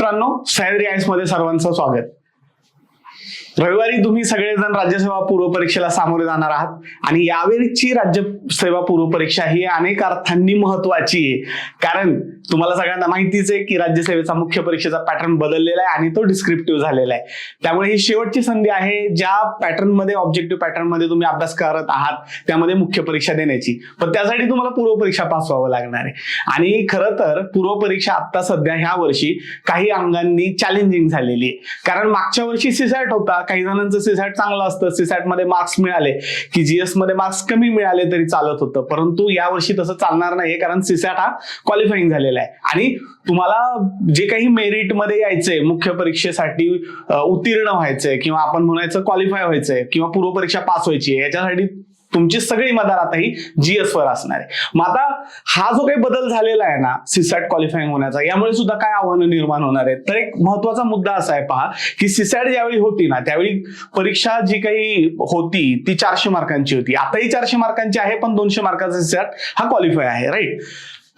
मित्रांनो, सह्याद्री आयस मध्ये सर्वांचं स्वागत. रविवारी तुम्ही सगळेजण राज्यसेवा पूर्व परीक्षेला सामोरे जाणार आहात आणि यावेळीची राज्यसेवा पूर्व परीक्षा ही अनेक अर्थांनी महत्वाची आहे. कारण तुम्हाला सगळ्यांना माहितीच आहे की राज्यसेवेचा मुख्य परीक्षेचा पॅटर्न बदललेला आहे आणि तो डिस्क्रिप्टिव्ह झालेला आहे. त्यामुळे ही शेवटची संधी आहे ज्या पॅटर्न मध्ये, ऑब्जेक्टिव्ह पॅटर्न मध्ये तुम्ही अभ्यास करत आहात त्यामध्ये मुख्य परीक्षा देण्याची. पण त्यासाठी तुम्हाला पूर्व परीक्षा पास व्हावं लागणार आहे. आणि खरं तर पूर्व परीक्षा आता सध्या ह्या वर्षी काही अंगांनी चॅलेंजिंग झालेली आहे. कारण मागच्या वर्षी सीसॅट होता, काही जणांचं सीसॅट चांगलं असतं, सीसॅट मध्ये मार्क्स मिळाले की जीएस मध्ये मार्क्स कमी मिळाले तरी चालत होतं. परंतु यावर्षी तसं चालणार नाही, कारण सीसॅट हा क्वालिफाईंग झालेला आहे आणि तुम्हाला जे काही मेरिट मध्ये यायचंय, मुख्य परीक्षेसाठी उत्तीर्ण व्हायचंय किंवा आपण म्हणायचं क्वालिफाय व्हायचंय किंवा पूर्व परीक्षा पास व्हायची आहे, याच्यासाठी तुमची सगळी मदार आता ही जीएस वर असणार आहे. मग आता हा जो काही बदल झालेला आहे ना सीसॅट क्वालिफाईंग होण्याचा, यामुळे सुद्धा काय आव्हानं निर्माण होणार आहेत. तर एक महत्वाचा मुद्दा असा आहे, पहा की सीसॅट ज्यावेळी होती ना त्यावेळी परीक्षा जी काही होती ती 400 मार्कांची होती. आताही 400 मार्कांची आहे, पण 200 मार्काचा सीसॅट हा क्वालिफाय आहे, राईट.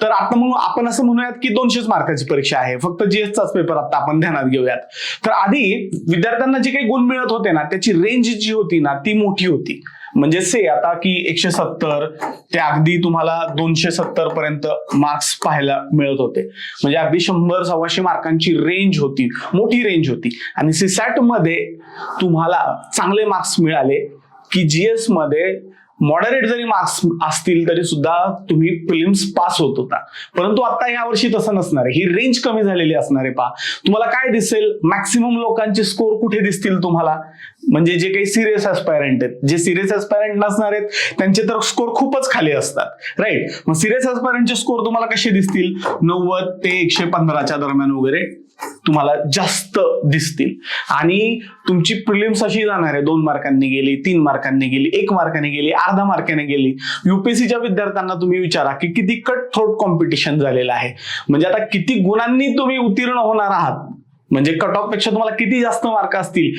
तर आता मग आपण असं म्हणूयात की 200 मार्काची परीक्षा आहे, फक्त जीएसचाच पेपर आता आपण ध्यानात घेऊयात. तर आधी विद्यार्थ्यांना जे काही गुण मिळत होते ना त्याची रेंज जी होती ना ती मोठी होती. म्हणजे से आता की 170 ते अगदी तुम्हाला 270 पर्यंत मार्क्स पाहायला मिळत होते. म्हणजे अगदी 100-125 मार्कांची रेंज होती, मोठी रेंज होती. आणि सीसॅट मध्ये तुम्हाला चांगले मार्क्स मिळाले की जीएस मध्ये मॉडरेट जरी मार्क्स असतील तरी सुद्धा तुम्ही प्रिलिम्स पास होत होता. परंतु आता या वर्षी तसं नसणार आहे, ही रेंज कमी झालेली असणार आहे. पहा तुम्हाला काय दिसेल, मॅक्सिमम लोकांचे स्कोर कुठे दिसतील तुम्हाला, म्हणजे जे काही सिरियस ऍस्पायरंट आहेत. जे सिरियस ऍस्पायरंट नसणार आहेत त्यांचे तर स्कोर खूपच खाली असतात, राईट. मग सिरियस ऍस्पायरंटचे स्कोर तुम्हाला कसे दिसतील, 90 ते 115च्या दरम्यान वगैरे तुम्हाला जास्त दिसतील. आणि तुमची प्रिलिम्स अशी जाणार आहे, 2 मार्कांनी गेली, 3 मार्कांनी गेली, 1 मार्काने गेली, अर्धा मार्काने गेली. युपीएससीच्या विद्यार्थ्यांना तुम्ही विचारा की किती कट थ्रोट कॉम्पिटिशन झालेलं आहे. म्हणजे आता किती गुणांनी तुम्ही उत्तीर्ण होणार आहात, म्हणजे कट ऑफ पेक्षा तुम्हाला किती जास्त मार्क असतील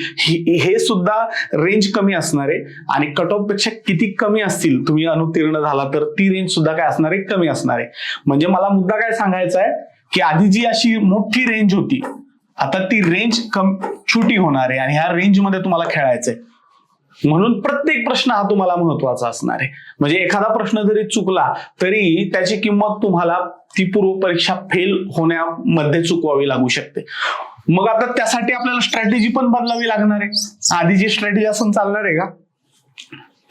हे सुद्धा रेंज कमी असणार आहे. आणि कट ऑफ पेक्षा किती कमी असतील तुम्ही अनुत्तीर्ण झाला तर ती रेंज सुद्धा काय असणार आहे, कमी असणार आहे. म्हणजे मला मुद्दा काय सांगायचा आहे की आधी जी अशी मोठी रेंज होती आता ती रेंज छोटी होणार आहे आणि ह्या रेंज मध्ये तुम्हाला खेळायचंय. म्हणून प्रत्येक प्रश्न हा तुम्हाला महत्वाचा असणार आहे. म्हणजे एखादा प्रश्न जरी चुकला तरी त्याची किंमत तुम्हाला ती पूर्व परीक्षा फेल होण्यामध्ये चुकवावी लागू शकते. मग आता त्यासाठी आपल्याला स्ट्रॅटेजी पण बदलावी लागणार आहे. आधीची स्ट्रॅटेजी असं चालणार आहे का,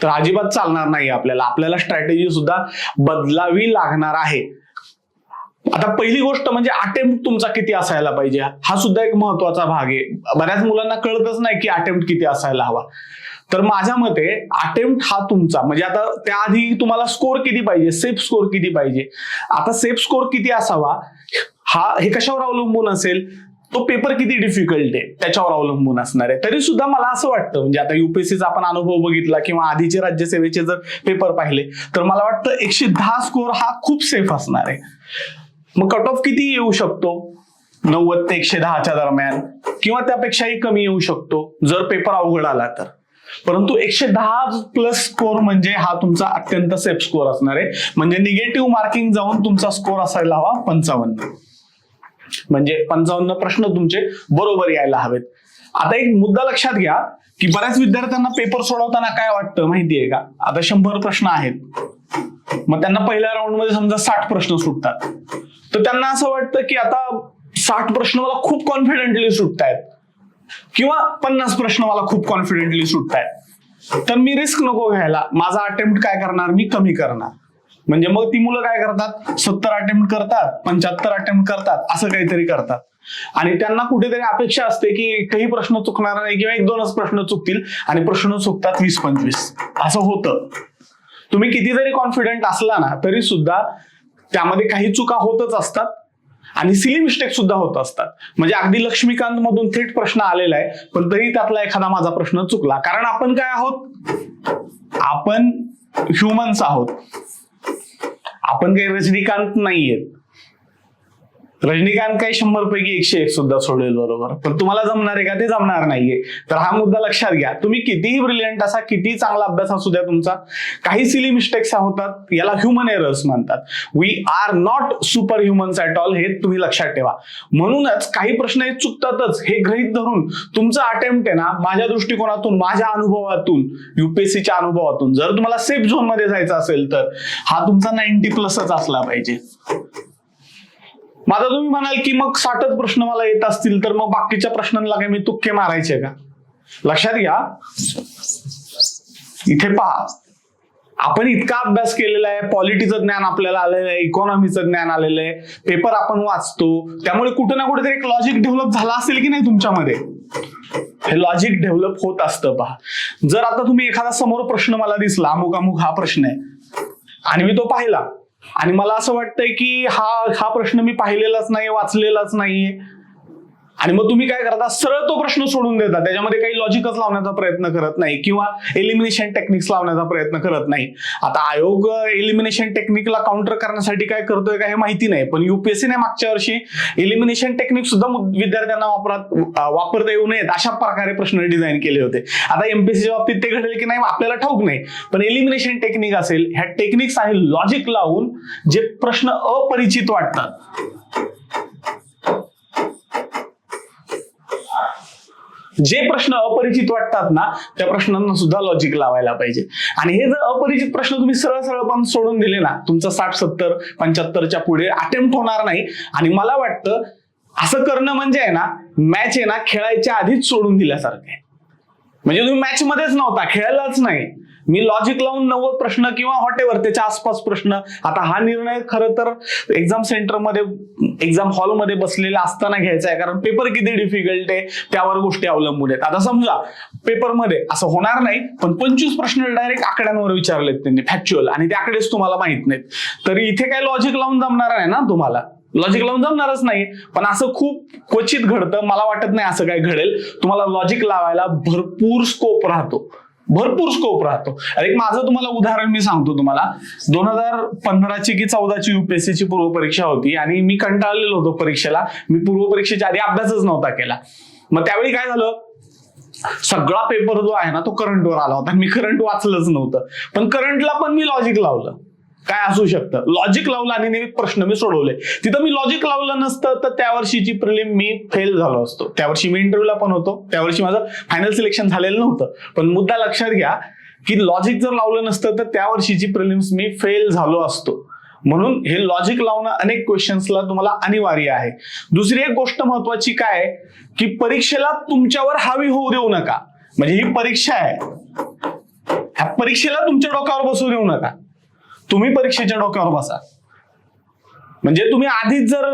तर अजिबात चालणार नाही. आपल्याला स्ट्रॅटेजी सुद्धा बदलावी लागणार आहे. आता पहिली गोष्ट म्हणजे अटेम्प्ट तुमचा किती असायला पाहिजे, हा सुद्धा एक महत्वाचा भाग आहे. बऱ्याच मुलांना कळतच नाही की अटेम्प्ट किती असायला हवा. तर माझ्या मते अटेम्प्ट हा तुमचा, म्हणजे आता त्याआधी तुम्हाला स्कोर किती पाहिजे, सेफ स्कोर किती पाहिजे. आता सेफ स्कोर किती असावा हे कशावर अवलंबून असेल, तो पेपर किती डिफिकल्ट आहे त्याच्यावर अवलंबून असणार आहे. तरी सुद्धा मला असं वाटतं, म्हणजे आता युपीएससीचा आपण अनुभव बघितला किंवा आधीचे राज्यसेवेचे जर पेपर पाहिले तर मला वाटतं 110 स्कोर हा खूप सेफ असणार आहे. मग कट ऑफ किती येऊ शकतो, 90 ते 110च्या दरम्यान किंवा त्यापेक्षाही कमी येऊ शकतो जर पेपर अवघड आला तर. परंतु 110 प्लस स्कोर म्हणजे हा तुमचा अत्यंत सेफ स्कोर असणार आहे. म्हणजे निगेटिव्ह मार्किंग जाऊन तुमचा स्कोर असायला हवा 55. म्हणजे 55 प्रश्न तुमचे बरोबर यायला हवेत. आता एक मुद्दा लक्षात घ्या की बऱ्याच विद्यार्थ्यांना पेपर सोडवताना काय वाटतं माहितीये का, आता 100 प्रश्न आहेत, मग त्यांना पहिल्या राऊंड मध्ये समजा 60 प्रश्न सुटतात, तर त्यांना असं वाटतं की आता 60 प्रश्न मला खूप कॉन्फिडेंटली सुटतायत किंवा 50 प्रश्न मला खूप कॉन्फिडेंटली सुटतायत, तर मी रिस्क नको घ्यायला, माझा अटेम्प्ट काय करणार, मी कमी करणार. म्हणजे मग ती मुलं काय करतात, 70 अटेम्प्ट करतात, 75 अटेम्प्ट करतात, असं काहीतरी करतात. आणि त्यांना कुठेतरी अपेक्षा असते की एकही प्रश्न चुकणार नाही किंवा 1-2च प्रश्न चुकतील आणि प्रश्न चुकतात 20-25. असं होतं. तुम्ही किती जरी कॉन्फिडंट असला ना तरी सुद्धा त्यामध्ये काही चुका होतच असतात आणि सिली मिस्टेक सुद्धा होत असतात. म्हणजे अगदी लक्ष्मीकांत मधून थेट प्रश्न आलेला आहे पण तरी त्यातला एखादा माझा प्रश्न चुकला. कारण आपण काय आहोत, आपण ह्युमन्स आहोत, आपण काही रजनीकांत नाहीयेत. रजनीकांत काही 100 पैकी 101 सुद्धा सोडेल बरोबर, पण तुम्हाला जमणार आहे का? ते जमणार नाहीये. तर हा मुद्दा लक्षात घ्या. तुम्ही कितीही ब्रिलियंट असा, किती चांगला अभ्यास असू द्या तुमचा, काही सिली मिस्टेक्स होतात, याला ह्युमन एरर्स म्हणतात. We are not super humans at all, हे तुम्ही लक्षात ठेवा. म्हणूनच काही प्रश्न हे चुकतातच हे गृहीत धरून तुमचा अटेम्प्ट आहे ना, माझ्या दृष्टिकोनातून, माझ्या अनुभवातून, युपीएससीच्या अनुभवातून, जर तुम्हाला सेफ झोन मध्ये जायचं असेल तर हा तुमचा 90+ असला पाहिजे. माझा तुम्ही म्हणाल की मग 60 प्रश्न मला येत असतील तर मग बाकीच्या प्रश्नांना काय मी तुक्के मारायचे का? लक्षात घ्या, इथे पहा, आपण इतका अभ्यास केलेला आहे, पॉलिटीचं ज्ञान आपल्याला आलेलं आहे, इकॉनॉमीचं ज्ञान आलेलं आहे, पेपर आपण वाचतो, त्यामुळे कुठे ना कुठेतरी एक लॉजिक डेव्हलप झाला असेल की नाही तुमच्यामध्ये? हे लॉजिक डेव्हलप होत असतं. पहा, जर आता तुम्ही एखादा समोर प्रश्न मला दिसला, अमुक अमुक हा प्रश्न आहे, आणि मी तो पाहिला आणि मला असं वाटतंय की हा प्रश्न मी पाहिलेलाच नाही, वाचलेलाच नाहीये, आणि मग तुम्ही काय करता? सरळ तो प्रश्न सोडून देता, त्याच्यामध्ये काही लॉजिकच लावण्याचा प्रयत्न करत नाही किंवा एलिमिनेशन टेक्निक्स लावण्याचा प्रयत्न करत नाही. आता आयोग एलिमिनेशन टेक्निकला काउंटर करण्यासाठी काय करतोय का हे माहिती नाही, पण युपीएससीने मागच्या वर्षी एलिमिनेशन टेक्निक सुद्धा विद्यार्थ्यांना वापरता येऊ नयेत अशा प्रकारे प्रश्न डिझाईन केले होते. आता एमपीएससीच्या बाबतीत ते घडेल की नाही आपल्याला ठाऊक नाही, पण एलिमिनेशन टेक्निक असेल, ह्या टेक्निक्स आणि लॉजिक लावून जे प्रश्न अपरिचित वाटतात, जे प्रश्न अपरिचित वाटतात ना, त्या प्रश्नांना सुद्धा लॉजिक लावायला पाहिजे. आणि हे जर अपरिचित प्रश्न तुम्ही सरळ सरळ पण सोडून दिले ना, तुमचा 60, 70, 75च्या पुढे अटेम्प्ट होणार नाही. आणि मला वाटतं असं करणं म्हणजे आहे ना, मॅच आहे ना खेळायच्या आधीच सोडून दिल्यासारखं आहे. म्हणजे तुम्ही मॅच मध्येच नव्हता, खेळलाच नाही, मी लॉजिक लावून 90 प्रश्न किंवा व्हॉटेवर त्याच्या आसपास प्रश्न. आता हा निर्णय खरं तर एक्झाम सेंटरमध्ये, एक्झाम हॉलमध्ये बसलेला असताना घ्यायचा आहे, कारण पेपर किती डिफिकल्ट आहे त्यावर गोष्टी अवलंबून आहेत. आता समजा पेपरमध्ये असं होणार नाही, पण 25 प्रश्न डायरेक्ट आकड्यांवर विचारलेत त्यांनी, फॅक्च्युअल, आणि ते आकडेच तुम्हाला माहित नाहीत, तर इथे काय लॉजिक लावून जमणार आहे ना? तुम्हाला लॉजिक लावून जमणारच नाही. पण असं खूप क्वचित घडतं, मला वाटत नाही असं काय घडेल. तुम्हाला लॉजिक लावायला भरपूर स्कोप राहतो, भरपूर स्कोप राहतो. अरे माझं तुम्हाला उदाहरण मी सांगतो तुम्हाला. 2015ची की 14ची युपीएससीची पूर्वपरीक्षा होती आणि मी कंटाळलेलो होतो परीक्षेला. मी पूर्वपरीक्षेच्या आधी अभ्यासच नव्हता केला. मग त्यावेळी काय झालं, सगळा पेपर जो आहे ना तो करंटवर आला होता. मी करंट वाचलंच नव्हतं, पण करंटला पण मी लॉजिक लावलं. काय असू शकतं, लॉजिक लावलं आणि प्रश्न मी सोडवले. तिथं मी लॉजिक लावलं नसतं तर त्या वर्षीची प्रिलिम मी फेल झालो असतो. त्या वर्षी मी इंटरव्ह्यूला पण होतो, त्या वर्षी माझं फायनल सिलेक्शन झालेलं नव्हतं. पण मुद्दा लक्षात घ्या की लॉजिक जर लावलं नसतं तर त्या वर्षीची प्रिलिम्स मी फेल झालो असतो. म्हणून हे लॉजिक लावणं अनेक क्वेश्चन्सला तुम्हाला अनिवार्य आहे. दुसरी एक गोष्ट महत्वाची काय आहे की परीक्षेला तुमच्यावर हावी होऊ देऊ नका. म्हणजे ही परीक्षा आहे, ह्या परीक्षेला तुमच्या डोक्यावर बसू देऊ नका. तुम्ही परीक्षेच्या डोक्यावर बसा. म्हणजे तुम्ही आधीच जर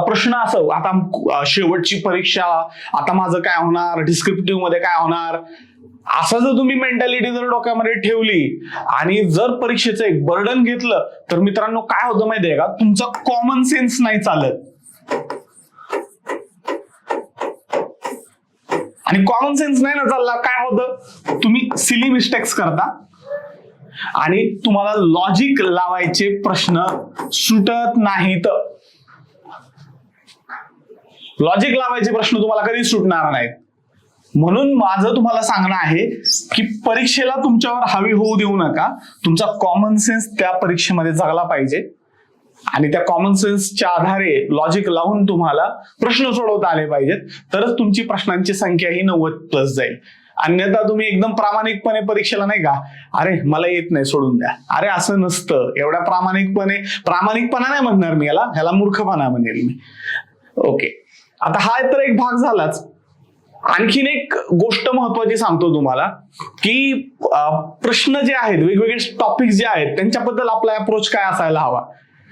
प्रश्न असं, आता शेवटची परीक्षा, आता माझं काय होणार, डिस्क्रिप्टिव्ह मध्ये काय होणार, असं जर तुम्ही मेंटॅलिटी जर डोक्यामध्ये ठेवली आणि जर परीक्षेचं एक बर्डन घेतलं तर मित्रांनो काय होतं माहितीये का, तुमचा कॉमन सेन्स नाही चालत. आणि कॉमन सेन्स नाही ना चालला, काय होतं, तुम्ही सिली मिस्टेक्स करता आणि तुम्हाला लॉजिक लावायचे प्रश्न सुटत नाहीत. लॉजिक लावायचे प्रश्न तुम्हाला कधी सुटणार नाहीत. म्हणून माझं तुम्हाला सांगणं आहे की परीक्षेला तुमच्यावर हावी होऊ देऊ नका. तुमचा कॉमन सेन्स त्या परीक्षेमध्ये जगला पाहिजे आणि त्या कॉमन सेन्सच्या आधारे लॉजिक लावून तुम्हाला प्रश्न सोडवता आले पाहिजेत. तरच तुमची प्रश्नांची संख्या ही 90+ जाईल. अन्यथा तुम्ही एकदम प्रामाणिकपणे परीक्षेला नाही का, अरे मला येत नाही सोडून द्या, अरे असं नसतं. एवढ्या प्रामाणिकपणा नाही म्हणणार मी, ह्याला मूर्खपणा म्हणेल मी. ओके, आता हा तर एक भाग झालाच. आणखीन एक गोष्ट महत्वाची सांगतो तुम्हाला की प्रश्न जे आहेत, वेगवेगळे टॉपिक जे आहेत, त्यांच्याबद्दल आपला अप्रोच काय असायला हवा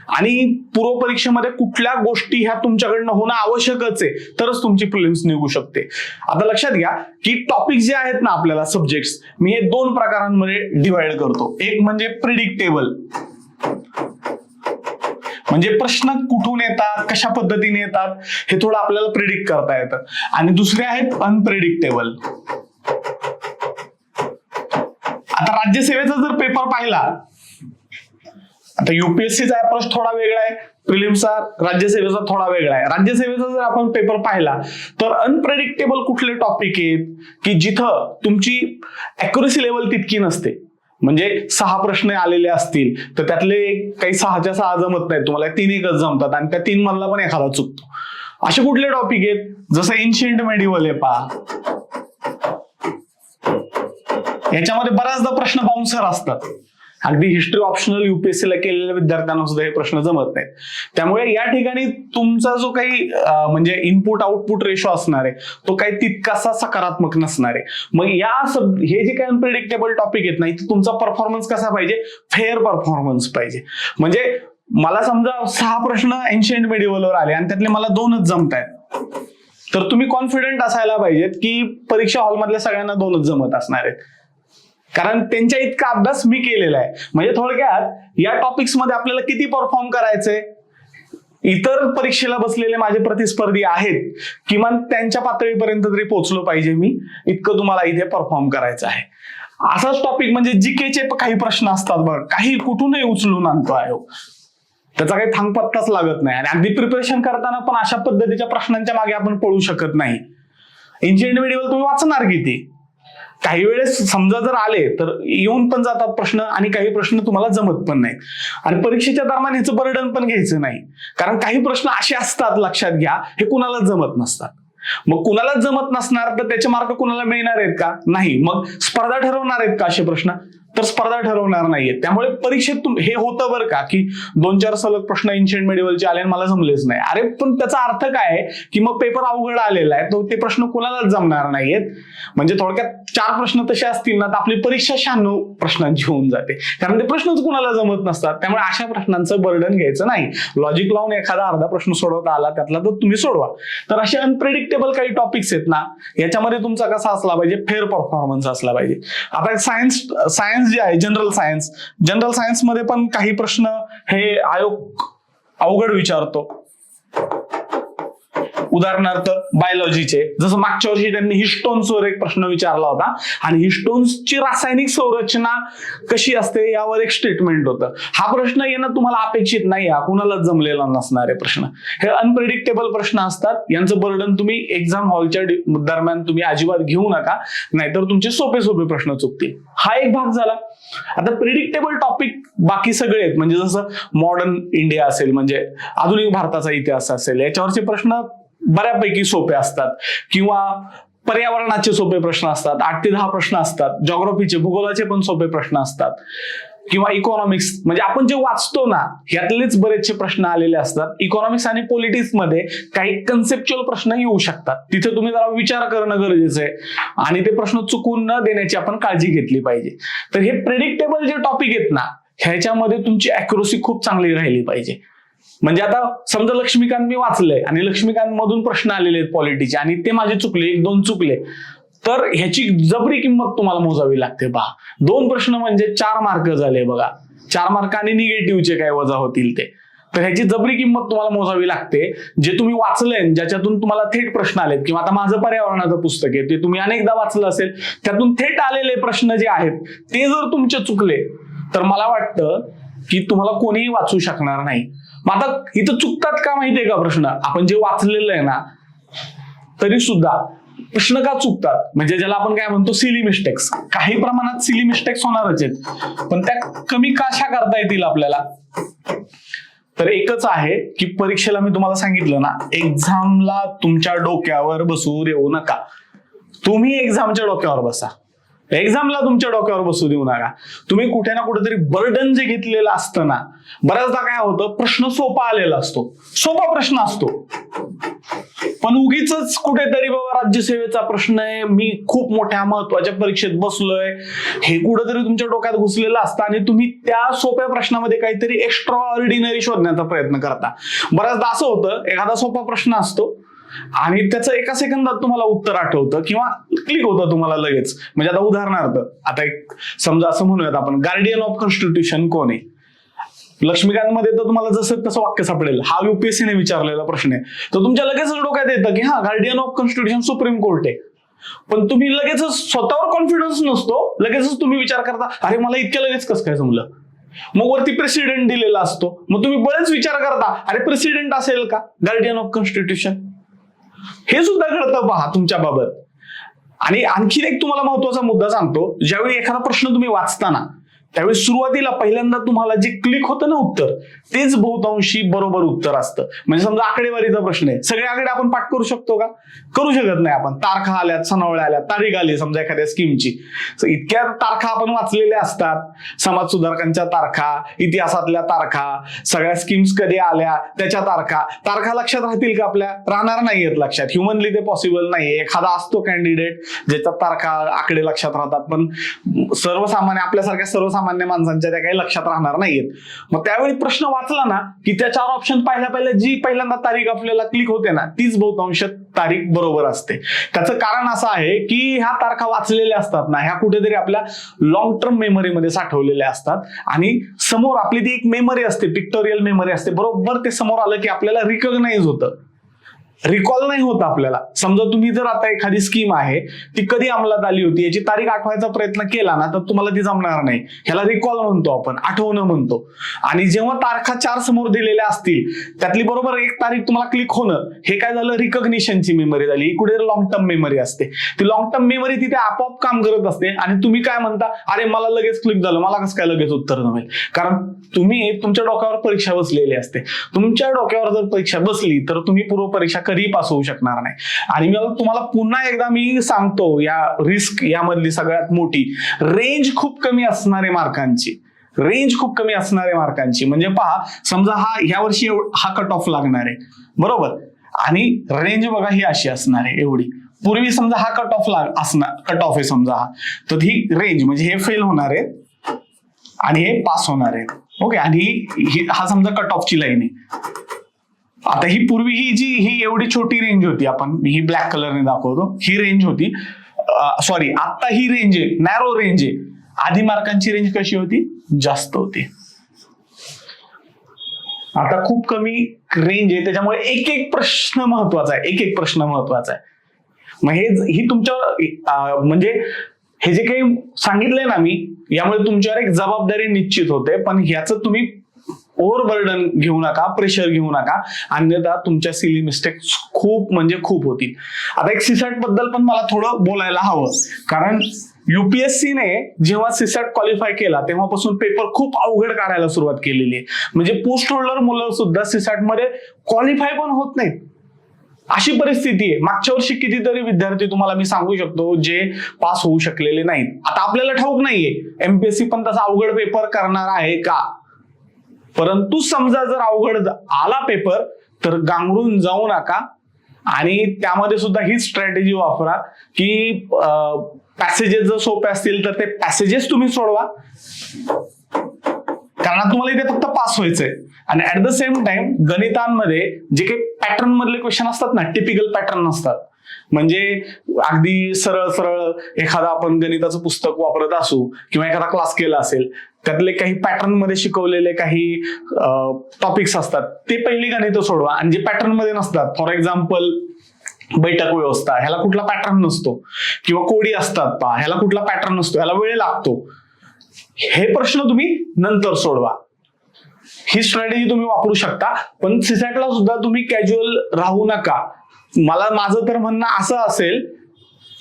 आणि पूर्व परीक्षेमध्ये कुठल्या गोष्टी ह्या तुमच्याकडनं होणं आवश्यकच आहे, तरच तुमची प्रिलिम्स निघू शकते. आता लक्षात घ्या की टॉपिक जे आहेत ना आपल्याला, सब्जेक्ट्स, मी हे 2 प्रकारांमध्ये डिवाइड करतो. एक म्हणजे प्रिडिक्टेबल, म्हणजे प्रश्न कुठून येतात, कशा पद्धतीने येतात हे थोडं आपल्याला प्रिडिक्ट करता येतं. आणि दुसरे आहेत अनप्रिडिक्टेबल. आता राज्यसेवेचा जर पेपर पाहिला, आता युपीएससीचा अप्रोच थोडा वेगळा आहे, प्रिलिम्सचा राज्यसेवेचा थोडा वेगळा आहे. राज्यसेवेचा जर आपण पेपर पाहिला तर अनप्रेडिक्टेबल कुठले टॉपिक आहेत की जिथं तुमची अॅक्युरेसी लेवल तितकी नसते. म्हणजे 6 प्रश्न आलेले असतील तर त्यातले काही 6च्या 6 जमत नाहीत, तुम्हाला 3 एकच जमतात आणि त्या 3 मधला पण एखादा चुकतो. असे कुठले टॉपिक आहेत, जसं एन्शियंट मेडिवल आहे पहा, याच्यामध्ये बऱ्याचदा प्रश्न बाउन्सर असतात. अगदी हिस्ट्री ऑप्शनल युपीएससी ला केलेल्या विद्यार्थ्यांना सुद्धा हे प्रश्न जमत नाहीत. त्यामुळे या ठिकाणी तुमचा जो काही म्हणजे इनपुट आउटपुट रेशो असणार आहे तो काही तितकासा सकारात्मक नसणार आहे. मग हे जे काही अनप्रेडिक्टेबल टॉपिक आहेत ना, तुमचा परफॉर्मन्स कसा पाहिजे, फेअर परफॉर्मन्स पाहिजे. म्हणजे मला समजा 6 प्रश्न एन्शियंट मेडिवलवर आले आणि त्यातले मला 2च जमतायत, तर तुम्ही कॉन्फिडंट असायला पाहिजेत की परीक्षा हॉलमधल्या सगळ्यांना 2च जमत असणार आहेत, कारण त्यांच्या इतका अभ्यास मी केलेला आहे. म्हणजे थोडक्यात या टॉपिक्स मध्ये आपल्याला किती परफॉर्म करायचंय, इतर परीक्षेला बसलेले माझे प्रतिस्पर्धी आहेत किमान त्यांच्या पातळीपर्यंत तरी पोहोचलो पाहिजे मी, इतकं तुम्हाला इथे परफॉर्म करायचं आहे. असाच टॉपिक म्हणजे जीकेचे काही प्रश्न असतात बघ, काही कुठूनही उचलून आणतो आयोग, त्याचा काही थांगपत्ताच लागत नाही. आणि अगदी प्रिपरेशन करताना पण अशा पद्धतीच्या प्रश्नांच्या मागे आपण पळू शकत नाही. एन्शियंट मेडिवल तुम्ही वाचणार किती, काही वेळेस समजा जर आले तर येऊन पण जातात प्रश्न आणि काही प्रश्न तुम्हाला जमत पण नाहीत. आणि परीक्षेच्या दरम्यान ह्याचं बर्डन पण घ्यायचं नाही, कारण काही प्रश्न असे असतात, लक्षात घ्या, हे कुणालाच जमत नसतात. मग कुणालाच जमत नसणार तर त्याचे मार्क कुणाला मिळणार आहेत का, नाही. मग स्पर्धा ठरवणार आहेत का असे प्रश्न, तर स्पर्धा ठरवणार नाहीये. त्यामुळे परीक्षेत हे होतं बरं का की 2-4 सलग प्रश्न एन्शियंट मेडिवलचे आले आणि मला जमलेच नाही. अरे पण त्याचा अर्थ काय आहे की मग पेपर अवघड आलेला आहे, तो ते प्रश्न कुणालाच जमणार नाहीयेत. म्हणजे थोडक्यात 4 प्रश्न तसे असतील ना तर आपली परीक्षा 96 प्रश्नांची होऊन जाते, कारण ते प्रश्नच कुणाला जमत नसतात. त्यामुळे अशा प्रश्नांचं बर्डन घ्यायचं नाही. लॉजिक लावून एखादा अर्धा प्रश्न सोडवता आला त्यातला तर तुम्ही सोडवा. तर असे अनप्रेडिक्टेबल काही टॉपिक्स आहेत ना, याच्यामध्ये तुमचा कसा असला पाहिजे, फेअर परफॉर्मन्स असला पाहिजे. आता सायन्स जे आहे, जनरल सायन्स मध्ये पण काही प्रश्न हे आयोग अवघड विचारतो. उदाहरणार्थ बायोलॉजीचे, जसं मागच्या वर्षी त्यांनी हिस्टोन्सवर एक प्रश्न विचारला होता आणि हिस्टोन्सची रासायनिक संरचना कशी असते यावर एक स्टेटमेंट होतं. हा प्रश्न येणं तुम्हाला अपेक्षित नाही, हा कुणालाच जमलेला नसणारे प्रश्न. हे अनप्रेडिक्टेबल प्रश्न असतात, यांचं बर्डन तुम्ही एक्झाम हॉलच्या दरम्यान तुम्ही अजिबात घेऊ नका, नाहीतर तुमचे सोपे प्रश्न चुकतील. हा एक भाग झाला. आता प्रिडिक्टेबल टॉपिक बाकी सगळे आहेत, म्हणजे जसं मॉडर्न इंडिया असेल, म्हणजे आधुनिक भारताचा इतिहास असेल, याच्यावरचे प्रश्न बऱ्यापैकी सोपे असतात, किंवा पर्यावरणाचे सोपे प्रश्न असतात, 8 ते 10 प्रश्न असतात. जॉग्राफीचे, भूगोलाचे पण सोपे प्रश्न असतात, किंवा इकॉनॉमिक्स, म्हणजे आपण जे वाचतो ना यातलेच बरेचसे प्रश्न आलेले असतात. इकॉनॉमिक्स आणि पॉलिटिक्स मध्ये काही कन्सेप्च्युअल प्रश्न येऊ शकतात, तिथे तुम्ही जरा विचार करणं गरजेचं आहे आणि ते प्रश्न चुकून न देण्याची आपण काळजी घेतली पाहिजे. तर हे प्रेडिक्टेबल जे टॉपिक आहेत ना, ह्याच्यामध्ये तुमची अॅक्युरसी खूप चांगली राहिली पाहिजे. म्हणजे आता समजा लक्ष्मीकांत मी वाचलंय आणि लक्ष्मीकांत मधून प्रश्न आलेले आहेत पॉलिटीचे आणि ते माझे चुकले, 1-2 चुकले, तर ह्याची जबरी किंमत तुम्हाला मोजावी लागते. पहा, 2 प्रश्न म्हणजे 4 मार्क झाले बघा. 4 मार्क आणि निगेटिव्हचे काय वजा होतील ते, तर ह्याची जबरी किंमत तुम्हाला मोजावी लागते. जे तुम्ही वाचलंय, ज्याच्यातून तुम्हाला थेट प्रश्न आलेत, किंवा आता माझं पर्यावरणाचं पुस्तक आहे ते तुम्ही अनेकदा वाचलं असेल, त्यातून थेट आलेले प्रश्न जे आहेत ते जर तुमचे चुकले तर मला वाटतं की तुम्हाला कोणीही वाचू शकणार नाही. मग आता इथं चुकतात का माहितीये का प्रश्न, आपण जे वाचलेलं आहे ना तरी सुद्धा प्रश्न का चुकतात, म्हणजे ज्याला आपण काय म्हणतो सिली मिस्टेक्स. काही प्रमाणात सिली मिस्टेक्स होणारच आहेत, पण त्या कमी कशा करता येतील आपल्याला, तर एकच आहे की परीक्षेला मी तुम्हाला सांगितलं ना, एक्झामला तुमच्या डोक्यावर बसू देऊ नका. तुम्ही एक्झामच्या डोक्यावर बसा, एक्झामला तुमच्या डोक्यावर बसू देऊ नका. तुम्ही कुठे ना कुठेतरी बर्डन जे घेतलेलं असतं ना, बऱ्याचदा काय होतं, प्रश्न सोपा आलेला असतो, सोपा प्रश्न असतो, पण उगीच कुठेतरी बाबा राज्यसेवेचा प्रश्न आहे, मी खूप मोठ्या महत्वाच्या परीक्षेत बसलोय, हे कुठेतरी तुमच्या डोक्यात घुसलेलं असतं आणि तुम्ही त्या सोप्या प्रश्नामध्ये काहीतरी एक्स्ट्रा ऑर्डिनरी शोधण्याचा प्रयत्न करता. बऱ्याचदा असं होतं, एखादा सोपा प्रश्न असतो आणि त्याचं एका सेकंदात तुम्हाला उत्तर आठवतं किंवा क्लिक होतं तुम्हाला लगेच. म्हणजे आता उदाहरणार्थ, आता एक समजा असं म्हणूयात आपण, गार्डियन ऑफ कॉन्स्टिट्यूशन कोण आहे? लक्ष्मीकांत मध्ये तर तुम्हाला जसं तसं वाक्य सापडेल, हा युपीएससीने विचारलेला प्रश्न आहे, तर तुमच्या लगेचच डोक्यात येतं की हा guardian of constitution supreme court आहे. पण तुम्ही लगेचच स्वतःवर कॉन्फिडन्स नसतो, लगेचच तुम्ही विचार करता, अरे मला इतक्या लगेच कसं काय जमलं, मग वरती प्रेसिडेंट दिलेला असतो. मग तुम्ही बरेच विचार करता, अरे प्रेसिडेंट असेल का गार्डियन ऑफ कॉन्स्टिट्यूशन? हे सुद्धा घडतं पहा तुमच्या बाबत. आणि आणखीन एक तुम्हाला महत्वाचा मुद्दा सांगतो. ज्यावेळी एखादा प्रश्न तुम्ही वाचताना त्यावेळी सुरुवातीला पहिल्यांदा तुम्हाला जे क्लिक होतं ना उत्तर, तेच बहुतांशी बरोबर उत्तर असतं. म्हणजे समजा आकडेवारीचा प्रश्न आहे, सगळे आकडे आपण पाठ करू शकतो का? करू शकत नाही आपण. तारखा आल्यात, सनावळ्या आल्यात, तारीख आली समजा एखाद्या स्कीमची, इतक्या तारखा आपण वाचलेल्या असतात. समाज सुधारकांच्या तारखा, इतिहासातल्या तारखा, सगळ्या स्कीम्स कधी आल्या त्याच्या तारखा लक्षात राहतील का आपल्या? राहणार नाहीयेत लक्षात. ह्युमनली ते पॉसिबल नाही. एखादा असतो कॅन्डिडेट ज्याच्या तारखा आकडे लक्षात राहतात, पण सर्वसामान्य आपल्यासारख्या सर्वसामान्य माणसांच्या त्या काही लक्षात राहणार नाहीयेत. मग त्यावेळी प्रश्न वाचला ना की त्या 4 ऑप्शन पहिल्या जी पहिल्यांदा तारीख आपल्याला क्लिक होते ना, तीच बहुतांश तारीख बरोबर असते. त्याचं कारण असं आहे की ह्या तारखा वाचलेल्या असतात ना, ह्या कुठेतरी आपल्या लॉंग टर्म मेमरीमध्ये साठवलेल्या असतात. आणि समोर आपली ती एक मेमरी असते, पिक्टोरियल मेमरी असते. बरोबर ते समोर आलं की आपल्याला रिकॉग्नाइज होतं, रिकॉल नाही होत आपल्याला. समजा तुम्ही जर आता एखादी स्कीम आहे ती कधी अंमलात आली होती याची तारीख आठवायचा प्रयत्न केला ना, तर तुम्हाला ती जमणार नाही. ह्याला रिकॉल म्हणतो आपण, आठवणं म्हणतो. आणि जेव्हा तारखा 4 समोर दिलेल्या असतील त्यातली बरोबर एक तारीख तुम्हाला क्लिक होणं, हे काय झालं? रिकॉग्निशनची मेमरी झाली. ही कुठे लॉंग टर्म मेमरी असते. ती लॉंग टर्म मेमरी तिथे आपोआप काम करत असते. आणि तुम्ही काय म्हणता, अरे मला लगेच क्लिक झालं, मला कसं काय लगेच उत्तर जमेल? कारण तुम्ही तुमच्या डोक्यावर परीक्षा बसलेली असते. तुमच्या डोक्यावर जर परीक्षा बसली तर तुम्ही पूर्व परीक्षा कधी पास होऊ शकणार नाही. आणि तुम्हाला पुन्हा एकदा मी सांगतो, या रिस्क यामधली सगळ्यात मोठी रेंज खूप कमी असणारे मार्कांची. म्हणजे पहा, समजा ह्या वर्षी हा कट ऑफ लागणार आहे बरोबर, आणि रेंज बघा ही अशी असणार आहे एवढी. पूर्वी समजा हा कट ऑफ आहे समजा हा, तर ही रेंज म्हणजे हे फेल होणार आहे आणि हे पास होणार आहे. ओके, आणि हा समजा कट ऑफची लाईन आहे. आता ही पूर्वी ही एवढी छोटी रेंज होती, आपण ही ब्लॅक कलरने दाखवतो, ही रेंज होती. सॉरी, आता ही रेंज आहे, नॅरो रेंज आहे. आधी मार्कांची रेंज कशी होती? जास्त होती. आता खूप कमी रेंज आहे, त्याच्यामुळे एक प्रश्न महत्वाचा आहे. मग ही तुमच्या म्हणजे हे जे काही सांगितलंय ना मी, यामुळे तुमच्यावर एक जबाबदारी निश्चित होते. पण ह्याचं तुम्ही ओव्हरबर्डन घेऊ नका, प्रेशर घेऊ नका, अन्यथा तुमच्या सिली मिस्टेक्स खूप होतील. आता एक सीसॅट बद्दल पण मला थोडं बोलायला हवं, कारण युपीएससीने जेव्हा सीसॅट क्वालिफाय केला तेव्हापासून पेपर खूप अवघड काढायला सुरुवात केलेली आहे. म्हणजे पोस्ट होल्डर मुलं सुद्धा सीसॅट मध्ये क्वालिफाय पण होत नाहीत, अशी परिस्थिती आहे. मागच्या वर्षी कितीतरी विद्यार्थी तुम्हाला मी सांगू शकतो जे पास होऊ शकलेले नाहीत. आता आपल्याला ठाऊक नाहीये एमपीएससी पण तसा अवघड पेपर करणार आहे का, परंतु समजा जर अवघड आला पेपर तर गांगरून जाऊ नका. आणि त्यामध्ये सुद्धा ही स्ट्रॅटेजी वापरा की पॅसेजेस जर सोपे असतील तर ते पॅसेजेस तुम्ही सोडवा, कारण तुम्हाला इथे फक्त पास व्हायचंय. आणि ऍट द सेम टाइम गणितांमध्ये जे काही पॅटर्न मधले क्वेश्चन असतात ना, टिपिकल पॅटर्न असतात, म्हणजे अगदी सरळ एखादा आपण गणिताचं पुस्तक वापरत असू किंवा एखादा क्लास केला असेल, त्यातले काही पॅटर्न मध्ये शिकवलेले काही टॉपिक्स असतात, ते पहिली गणितं सोडवा. आणि जे पॅटर्न मध्ये नसतात, फॉर एक्झाम्पल बैठक व्यवस्था, ह्याला कुठला पॅटर्न नसतो, किंवा कोडी असतात पहा, ह्याला कुठला पॅटर्न नसतो, ह्याला वेळ लागतो, हे प्रश्न तुम्ही नंतर सोडवा. ही स्ट्रॅटेजी तुम्ही वापरू शकता. पण सीसॅटला सुद्धा तुम्ही कॅज्युअल राहू नका. माझं तर म्हणणं असं असेल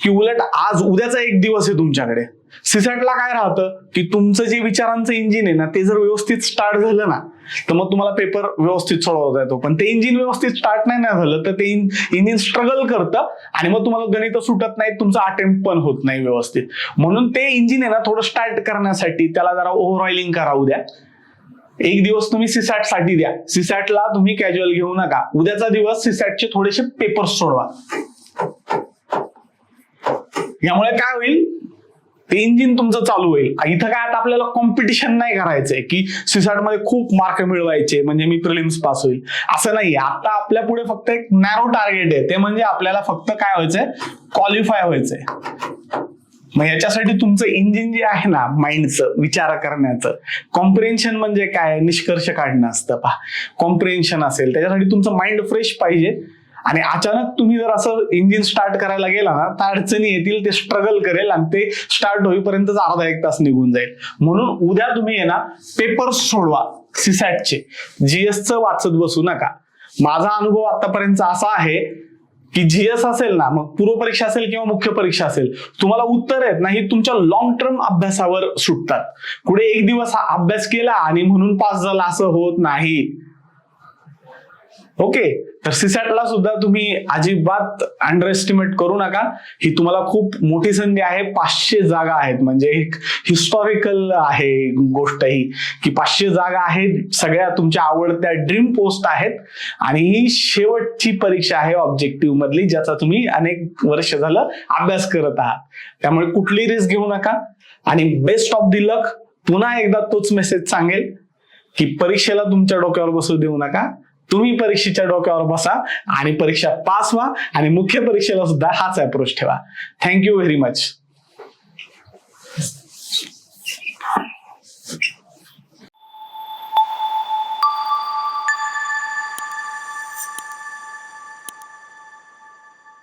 की उलट उद्याचा एक दिवस आहे तुमच्याकडे. सीसॅटला काय राहतं की तुमचं जे विचारांचं इंजिन आहे ना, ते जर व्यवस्थित स्टार्ट झालं ना, तर मग तुम्हाला पेपर व्यवस्थित सोडवता येतो. पण ते इंजिन व्यवस्थित स्टार्ट नाही झालं तर ते इंजिन स्ट्रगल करतं आणि मग तुम्हाला गणित सुटत नाही, तुमचा अटेम्प्ट पण होत नाही व्यवस्थित. म्हणून ते इंजिन आहे ना, थोडं स्टार्ट करण्यासाठी त्याला जरा ओव्हरऑइलिंग करावं द्या. एक दिवस तुम्ही सीसॅट साठी द्या. सीसॅटला तुम्ही कॅज्युअल घेऊ नका. उद्याचा दिवस सीसॅटचे थोडेसे पेपर्स सोडवा. यामुळे काय होईल, ते इंजिन तुमचं चालू होईल. इथं काय आता आपल्याला कॉम्पिटिशन नाही करायचंय की सीसॅट मध्ये खूप मार्क मिळवायचे म्हणजे मी प्रिलिम्स पास होईल, असं नाहीये. आता आपल्या पुढे फक्त एक नॅरो टार्गेट आहे, ते म्हणजे आपल्याला फक्त काय व्हायचंय, क्वालिफाय व्हायचंय. मग याच्यासाठी तुमचं इंजिन जे आहे ना, माइंडचं, विचार करण्याचं, कॉम्प्रिहेन्शन म्हणजे काय, निष्कर्ष काढणं असतं पहा. कॉम्प्रिहेन्शन असेल त्याच्यासाठी तुमचं माइंड फ्रेश पाहिजे आणि अचानक तुम्ही जर असं इंजिन स्टार्ट करायला गेला ना तर अडचणी येतील, ते स्ट्रगल करेल आणि ते स्टार्ट होईपर्यंत अर्धा एक तास निघून जाईल. म्हणून उद्या तुम्ही आहे ना पेपर्स सोडवा सीसॅटचे, जीएसचं वाचत बसू नका. माझा अनुभव आतापर्यंत असा आहे की जीएस असेल ना, मग पूर्व परीक्षा असेल किंवा मुख्य परीक्षा असेल, तुम्हाला उत्तर आहेत ना ही तुमच्या लॉंग टर्म अभ्यासावर सुटतात. पुढे एक दिवस हा अभ्यास केला आणि म्हणून पास झाला असं होत नाही. ओके, तर सीसॅटला सुद्धा तुम्ही अजिबात अंडर एस्टिमेट करू नका. ही तुम्हाला खूप मोठी संधी आहे. 500 जागा आहेत, म्हणजे एक हिस्टॉरिकल आहे गोष्ट ही, की 500 जागा आहेत, सगळ्या तुमच्या आवडत्या ड्रीम पोस्ट आहेत आणि ही शेवटची परीक्षा आहे ऑब्जेक्टिव्ह मधली, ज्याचा तुम्ही अनेक वर्ष झालं अभ्यास करत आहात. त्यामुळे कुठली रिस्क घेऊ नका आणि बेस्ट ऑफ द लक. पुन्हा एकदा तोच मेसेज सांगेल की परीक्षेला तुमच्या डोक्यावर बसू देऊ नका. तुम्ही परीक्षेच्या डोक्यावर बसा आणि परीक्षा पास व्हा आणि मुख्य परीक्षेला सुद्धा हाच अप्रोच ठेवा. Thank you very much.